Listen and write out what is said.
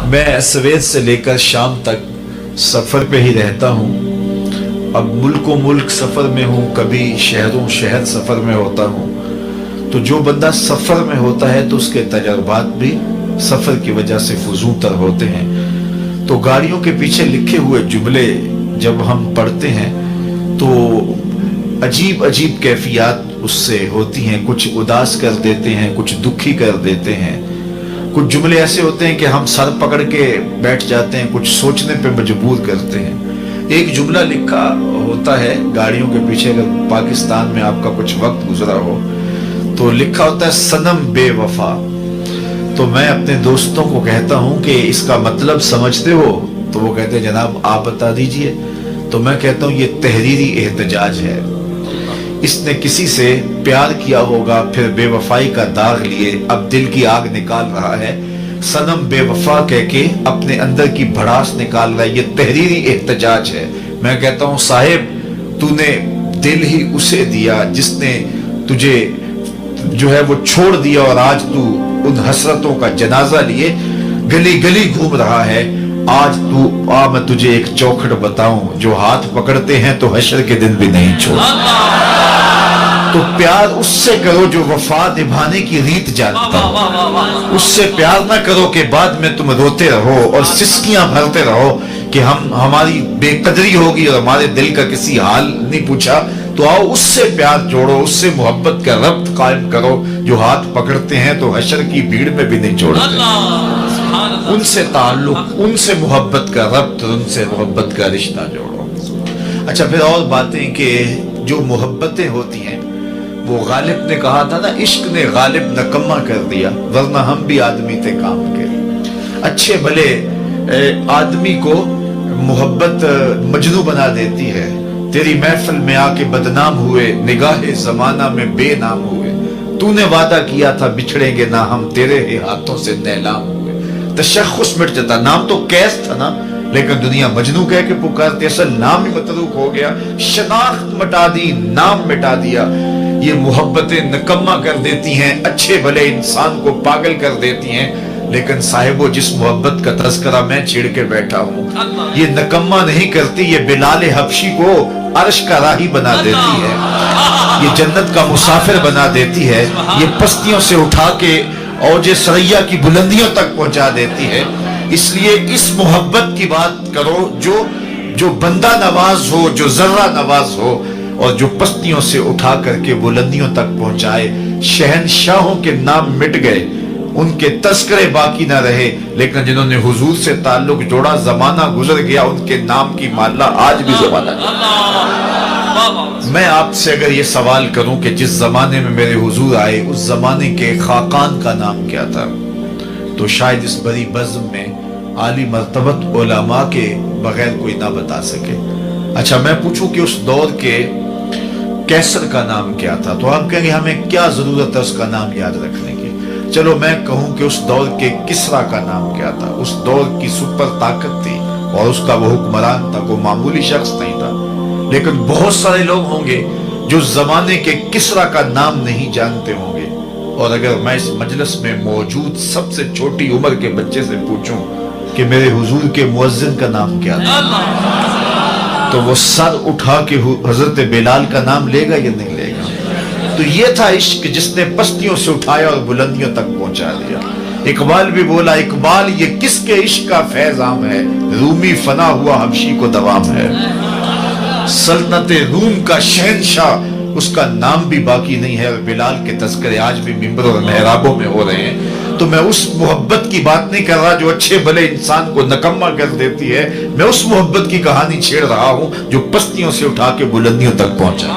मैं सवेर से लेकर शाम तक सफ़र पे ही रहता हूँ। अब मुल्को मुल्क सफ़र में हूँ, कभी शहरों शहर सफ़र में होता हूँ। तो जो बंदा सफ़र में होता है तो उसके तजर्बात भी सफ़र की वजह से फजूल तर होते हैं। तो गाड़ियों के पीछे लिखे हुए जुमले जब हम पढ़ते हैं तो अजीब अजीब कैफियत उससे होती हैं। कुछ उदास कर देते हैं, कुछ दुखी कर देते हैं। कुछ जुमले ऐसे होते हैं कि हम सर पकड़ के बैठ जाते हैं, कुछ सोचने पे मजबूर करते हैं। एक जुमला लिखा होता है गाड़ियों के पीछे, अगर पाकिस्तान में आपका कुछ वक्त गुजरा हो तो लिखा होता है सनम बेवफा। तो मैं अपने दोस्तों को कहता हूं कि इसका मतलब समझते हो? तो वो कहते हैं जनाब आप बता दीजिए। तो मैं कहता हूं ये तहरीरी एहतजाज है। इसने किसी से प्यार किया होगा, फिर बेवफाई का दाग लिए अब दिल की आग निकाल रहा है, सनम बेवफा कह के अपने अंदर की भड़ास निकाल रहा है। ये तहरीरी एहतजाज है। मैं कहता हूं साहिब तूने दिल ही उसे दिया जिसने तुझे जो है वो छोड़ दिया, और आज तू उन हसरतों का जनाजा लिए गली गली घूम रहा है। आज तू आ मैं तुझे एक चौखट बताऊं, जो हाथ पकड़ते हैं तो हशर के दिन भी नहीं छोड़ते। तो प्यार उससे करो जो वफा निभाने की रीत जानता हो। उससे प्यार ना करो कि बाद में तुम रोते रहो और सिसकियां भरते रहो कि हमारी बेकदरी होगी और हमारे दिल का किसी हाल नहीं पूछा। तो आओ उससे प्यार जोड़ो, उससे मोहब्बत का रब्त कायम करो, जो हाथ पकड़ते हैं तो हशर की भीड़ में भी नहीं छोड़ते। उनसे ताल्लुक, उनसे मोहब्बत का रब्त, उनसे मोहब्बत का रिश्ता जोड़ो। अच्छा, फिर और बातें कि जो मोहब्बतें होती हैं वो गालिब ने कहा था ना, इश्क ने गालिब नकम्मा कर दिया, वरना हम भी आदमी थे काम के। अच्छे भले आदमी को मोहब्बत मजनू बना देती है। तेरी महफिल में आके बदनाम हुए, निगाहे जमाना में बेनाम हुए। तूने वादा किया था बिछड़ेंगे ना हम, तेरे ही हाथों से नैलाम हुए। तशख्खुस मिट जाता, नाम तो कैस था ना, लेकिन दुनिया मजनू कह के पुकारती, असल नाम ही मतरूक हो गया। शनाख्त मिटा दी, नाम मिटा दिया। ये मोहब्बतें नकम्मा कर देती हैं, अच्छे भले इंसान को पागल कर देती हैं। लेकिन साहिबो जिस मोहब्बत का तज़किरा मैं छेड़ के बैठा हूँ, ये नकम्मा नहीं करती, ये बिलाल हबशी को अर्श का राही बना देती है, ये जन्नत का मुसाफिर बना देती है, ये पस्तियों से उठा के औजे सरैया की बुलंदियों तक पहुंचा देती है। इसलिए इस मोहब्बत की बात करो जो बंदा नवाज हो, जो जर्रा नवाज हो, और जो पस्तियों से उठा करके बुलंदियों तक पहुंचाए। शहनशाहों के नाम मिट गए, उनके तस्करे बाकी ना रहे, लेकिन जिन्होंने हुजूर से ताल्लुक जोड़ा, जमाना गुजर गया, उनके नाम की माला आज भी जमाना। मैं आपसे अगर ये सवाल करूं कि जिस जमाने में मेरे हुजूर आए उस जमाने के खाकान का नाम क्या था, तो शायद इस बड़ी बज़्म में आली मर्तबत उलमा के बगैर कोई ना बता सके। अच्छा, मैं पूछूं कि उस दौर के कैसर का नाम क्या था, तो आप कहेंगे हमें क्या जरूरत है उसका नाम याद रखने की। चलो मैं कहूं कि उस दौर के किसरा का नाम क्या था। उस दौर की सुपर ताकत थी और उसका वो हुक्मरान था, कोई मामूली शख्स नहीं था। लेकिन बहुत सारे लोग होंगे जो जमाने के किसरा का नाम नहीं जानते होंगे। और अगर मैं इस मजलिस में मौजूद सबसे छोटी उम्र के बच्चे से पूछूं कि मेरे हुजूर के मुअज्जिन का नाम क्या था, तो वो सर उठा के हजरत बिलाल का नाम लेगा या नहीं लेगा। तो ये था इश्क जिसने पस्तियों से उठाया और बुलंदियों तक पहुंचा दिया। इकबाल भी बोला, इकबाल ये किसके इश्क का फैजाम है, रूमी फना हुआ हबशी को दवाम है। सल्तनते रूम का शहनशाह, उसका नाम भी बाकी नहीं है, और बिलाल के तस्करे आज भी मिंबर और मेहराबों में हो रहे हैं। तो मैं उस मोहब्बत की बात नहीं कर रहा जो अच्छे भले इंसान को नकम्मा कर देती है। मैं उस मोहब्बत की कहानी छेड़ रहा हूं जो पस्तियों से उठा के बुलंदियों तक पहुंचा।